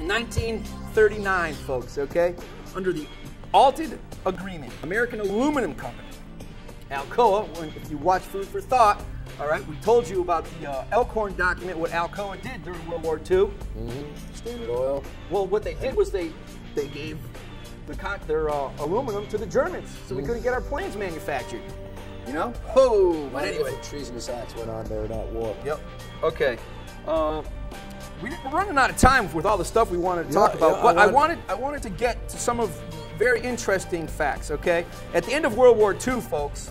In 1939, folks, okay, under the Altered Agreement, American Aluminum Company, Alcoa, if you watch Food for Thought, all right, we told you about the Elkhorn document, what Alcoa did during World War II. Standard Oil. Well, what they did was they gave their aluminum to the Germans, so we couldn't get our planes manufactured. You know? Oh, but anyway. Treasonous acts went on there in that war. Yep. Okay. We're running out of time with all the stuff we wanted to talk about, but I wanted to get to some of very interesting facts, okay? At the end of World War II, folks,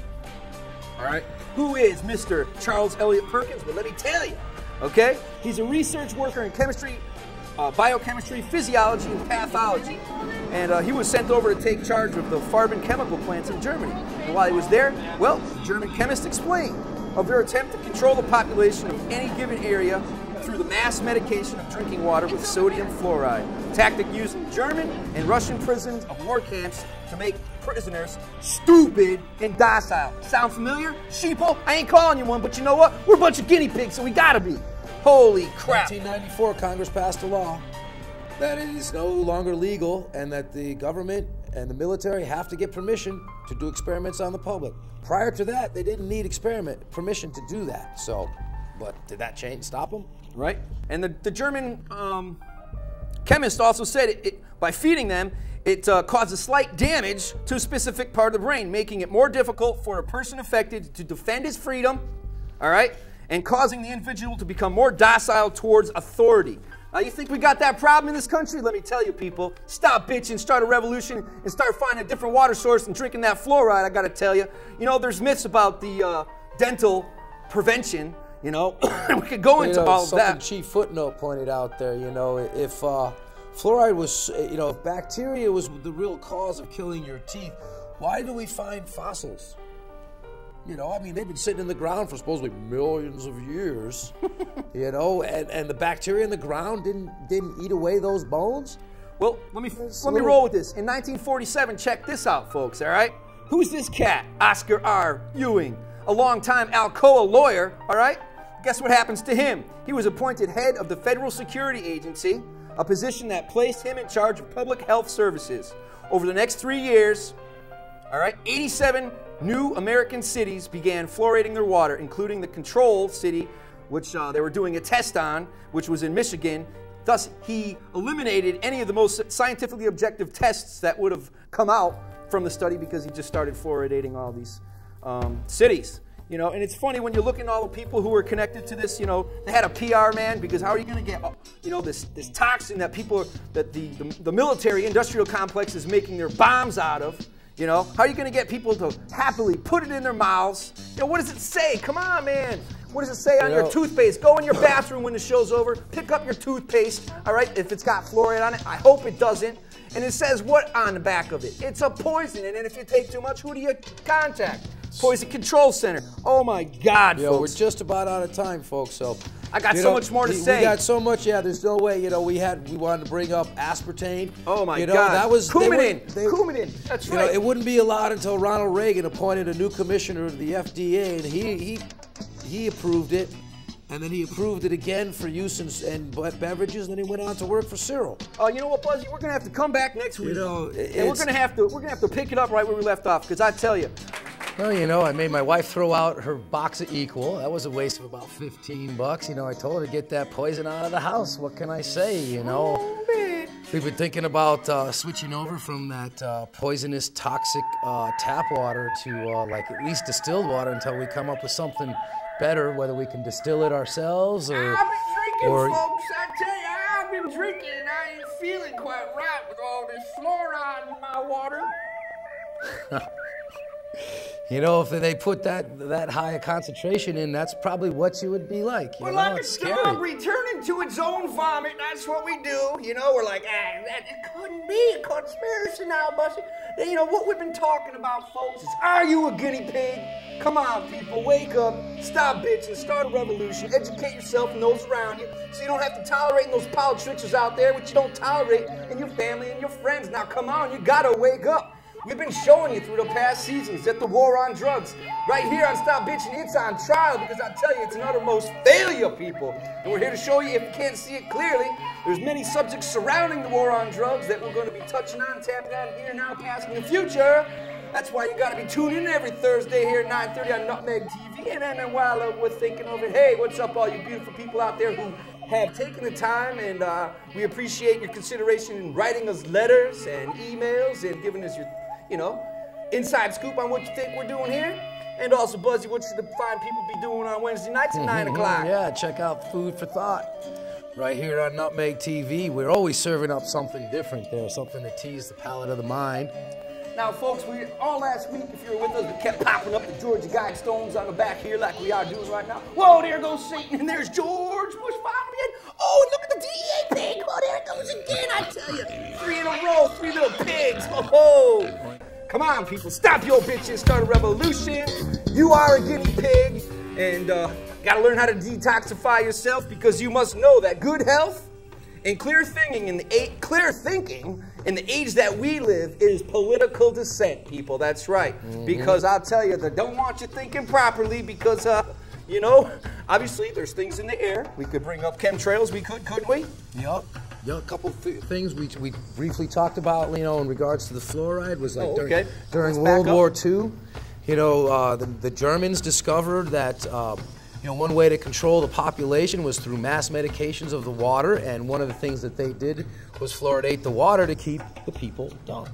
all right, who is Mr. Charles Eliot Perkins? Well, let me tell you, okay? He's a research worker in chemistry, biochemistry, physiology, and pathology. And he was sent over to take charge of the Farben chemical plants in Germany. And while he was there, well, the German chemists explained of their attempt to control the population of any given area through the mass medication of drinking water with sodium fluoride, a tactic used in German and Russian prisons of war camps to make prisoners stupid and docile. Sound familiar? Sheeple? I ain't calling you one, but you know what? We're a bunch of guinea pigs, so we gotta be. Holy crap. 1994, Congress passed a law that it is no longer legal and that the government and the military have to get permission to do experiments on the public. Prior to that, they didn't need permission to do that. So, but did that change stop them? Right. And the German chemist also said by feeding them, it causes slight damage to a specific part of the brain, making it more difficult for a person affected to defend his freedom, all right, and causing the individual to become more docile towards authority. Now, you think we got that problem in this country? Let me tell you, people, stop bitching, start a revolution, and start finding a different water source and drinking that fluoride, I gotta tell you. You know, there's myths about the dental prevention, you know, we could go into all of that. Something Chief Footnote pointed out there, you know, if fluoride was, you know, if bacteria was the real cause of killing your teeth, why do we find fossils? You know, I mean, they've been sitting in the ground for supposedly millions of years, you know, and the bacteria in the ground didn't eat away those bones? Well, let me roll with this. In 1947, check this out, folks, all right? Who's this cat? Oscar R. Ewing, a longtime Alcoa lawyer, all right? Guess what happens to him? He was appointed head of the Federal Security Agency, a position that placed him in charge of public health services. Over the next 3 years, all right, 87 new American cities began fluoridating their water, including the control city, which they were doing a test on, which was in Michigan. Thus, he eliminated any of the most scientifically objective tests that would have come out from the study because he just started fluoridating all these cities. You know, and it's funny when you look at all the people who were connected to this, you know, they had a PR man because how are you going to get, you know, this toxin that the military industrial complex is making their bombs out of, you know? How are you going to get people to happily put it in their mouths? You know, what does it say? Come on, man. What does it say on your toothpaste? Go in your bathroom when the show's over, pick up your toothpaste, all right, if it's got fluoride on it. I hope it doesn't. And it says what on the back of it? It's a poison, and if you take too much, who do you contact? Poison Control Center. Oh my God, folks. We're just about out of time, folks. So I got so much more to say. We got so much. Yeah, there's no way. You know, we wanted to bring up aspartame. Oh my God. That was Coumadin. That's right. You know, it wouldn't be allowed until Ronald Reagan appointed a new commissioner of the FDA, and he approved it. And then he approved it again for use in beverages, and then he went on to work for Cyril. You know what, Buzzy? We're gonna have to come back next week. You know, and we're gonna have to pick it up right where we left off, because I tell you. Well, you know, I made my wife throw out her box of Equal. That was a waste of about 15 bucks. You know, I told her to get that poison out of the house. What can I say, you know? Oh, man. We've been thinking about switching over from that poisonous, toxic tap water to like at least distilled water until we come up with something better, whether we can distill it ourselves or... I've been drinking, folks. I tell you, I've been drinking and I ain't feeling quite right with all this fluoride in my water. You know, if they put that high a concentration in, that's probably what you would be like. We're like a dog returning to its own vomit. That's what we do. You know, we're like, it couldn't be a conspiracy now, Bussy. You know, what we've been talking about, folks, is are you a guinea pig? Come on, people, wake up, stop bitching, start a revolution, educate yourself and those around you so you don't have to tolerate those politicians out there, which you don't tolerate in your family and your friends. Now, come on, you gotta wake up. We've been showing you through the past seasons that the war on drugs, right here on Stop Bitching, it's on trial, because I tell you, it's an uttermost failure, people. And we're here to show you, if you can't see it clearly, there's many subjects surrounding the war on drugs that we're going to be touching on, tapping on here, now, past, in the future. That's why you got to be tuning in every Thursday here at 9:30 on Nutmeg TV. And then while we're thinking of it, hey, what's up, all you beautiful people out there who have taken the time, and we appreciate your consideration in writing us letters and emails and giving us your, you know, inside scoop on what you think we're doing here. And also, Buzzy, what should the fine people be doing on Wednesday nights at 9 o'clock? Yeah, check out Food for Thought right here on Nutmeg TV. We're always serving up something different there, something to tease the palate of the mind. Now, folks, we all last week, if you were with us, we kept popping up the Georgia Guidestones on the back here like we are doing right now. Whoa, there goes Satan, and there's George Bush following again. Oh, and look at the DEA pig. Oh, there it goes again, I tell you. 3 in a row, 3 little pigs. Oh, come on, people, stop your bitches, start a revolution. You are a guinea pig, and gotta learn how to detoxify yourself, because you must know that good health and clear thinking in the age that we live is political dissent, people. That's right. Because I'll tell you, they don't want you thinking properly, because, you know, obviously there's things in the air. We could bring up chemtrails. We could, couldn't we? Yep. You know, a couple things we briefly talked about, you know, in regards to the fluoride was like during World War II, you know, the Germans discovered that you know, one way to control the population was through mass medications of the water, and one of the things that they did was fluoridate the water to keep the people dumb.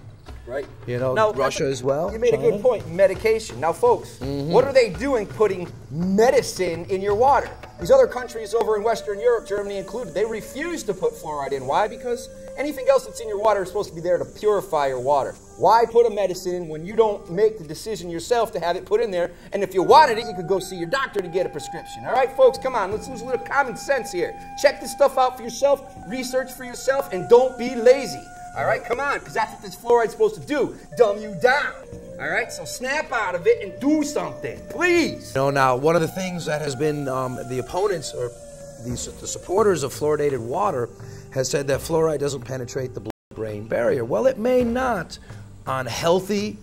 Right. You know, now, Russia as well. You made a good point, medication. Now, folks, what are they doing putting medicine in your water? These other countries over in Western Europe, Germany included, they refuse to put fluoride in. Why? Because anything else that's in your water is supposed to be there to purify your water. Why put a medicine in when you don't make the decision yourself to have it put in there? And if you wanted it, you could go see your doctor to get a prescription. All right, folks, come on, let's use a little common sense here. Check this stuff out for yourself, research for yourself, and don't be lazy. All right, come on, because that's what this fluoride's supposed to do, dumb you down. All right, so snap out of it and do something, please. You know, now, one of the things that has been the opponents or the supporters of fluoridated water has said that fluoride doesn't penetrate the blood-brain barrier. Well, it may not on healthy,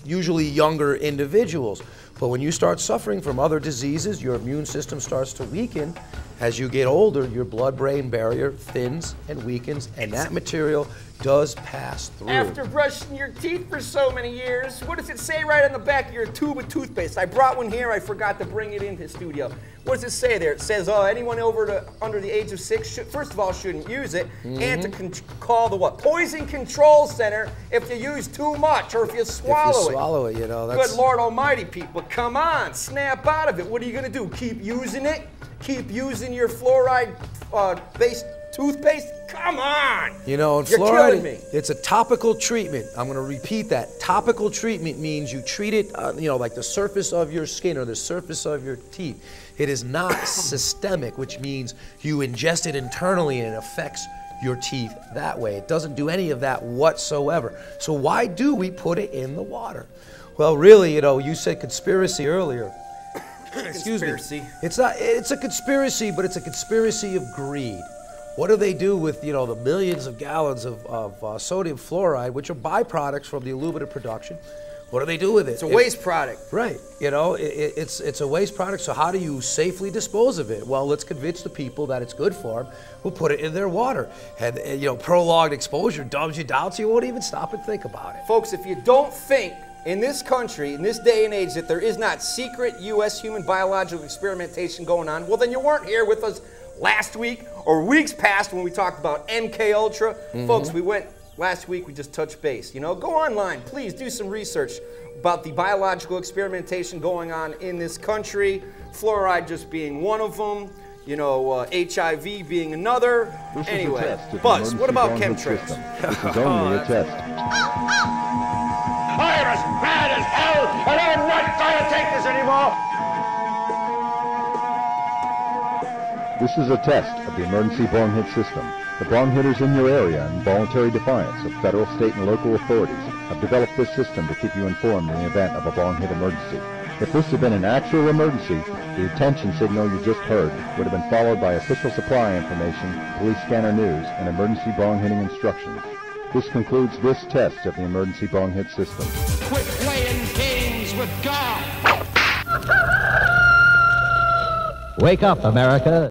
usually younger individuals. But when you start suffering from other diseases, your immune system starts to weaken. As you get older, your blood-brain barrier thins and weakens, and that material does pass through. After brushing your teeth for so many years, what does it say right on the back of your tube of toothpaste? I brought one here. I forgot to bring it into the studio. What does it say there? It says, anyone under the age of 6, first of all, shouldn't use it, and to call the what? Poison Control Center if you use too much or if you swallow it. If you swallow it, you know, that's... Good Lord Almighty, people, come on, snap out of it. What are you going to do? Keep using it? Keep using your fluoride-based toothpaste? Come on! You know, and fluoride, it's a topical treatment. I'm going to repeat that. Topical treatment means you treat it, you know, like the surface of your skin or the surface of your teeth. It is not systemic, which means you ingest it internally and it affects your teeth that way. It doesn't do any of that whatsoever. So why do we put it in the water? Well, really, you know, you said conspiracy earlier. Excuse me. It's not. It's a conspiracy, but it's a conspiracy of greed. What do they do with, you know, the millions of gallons of sodium fluoride, which are byproducts from the aluminum production? What do they do with it? It's a waste product. Right. You know, it's a waste product. So how do you safely dispose of it? Well, let's convince the people that it's good for them. We'll put it in their water. And, you know, prolonged exposure dumbs you down so you won't even stop and think about it. Folks, if you don't think in this country, in this day and age, that there is not secret U.S. human biological experimentation going on, well, then you weren't here with us last week or weeks past when we talked about MK Ultra. Folks, last week we just touched base. You know, go online, please do some research about the biological experimentation going on in this country. Fluoride just being one of them. You know, HIV being another. Anyway, Buzz, what about chemtrails? This is only a test. I'm as mad as hell, and I'm not going to take this anymore! This is a test of the emergency bong hit system. The bong hitters in your area, in voluntary defiance of federal, state, and local authorities, have developed this system to keep you informed in the event of a bong hit emergency. If this had been an actual emergency, the attention signal you just heard would have been followed by official supply information, police scanner news, and emergency bong hitting instructions. This concludes this test of the emergency bong hit system. Quit playing games with God! Wake up, America.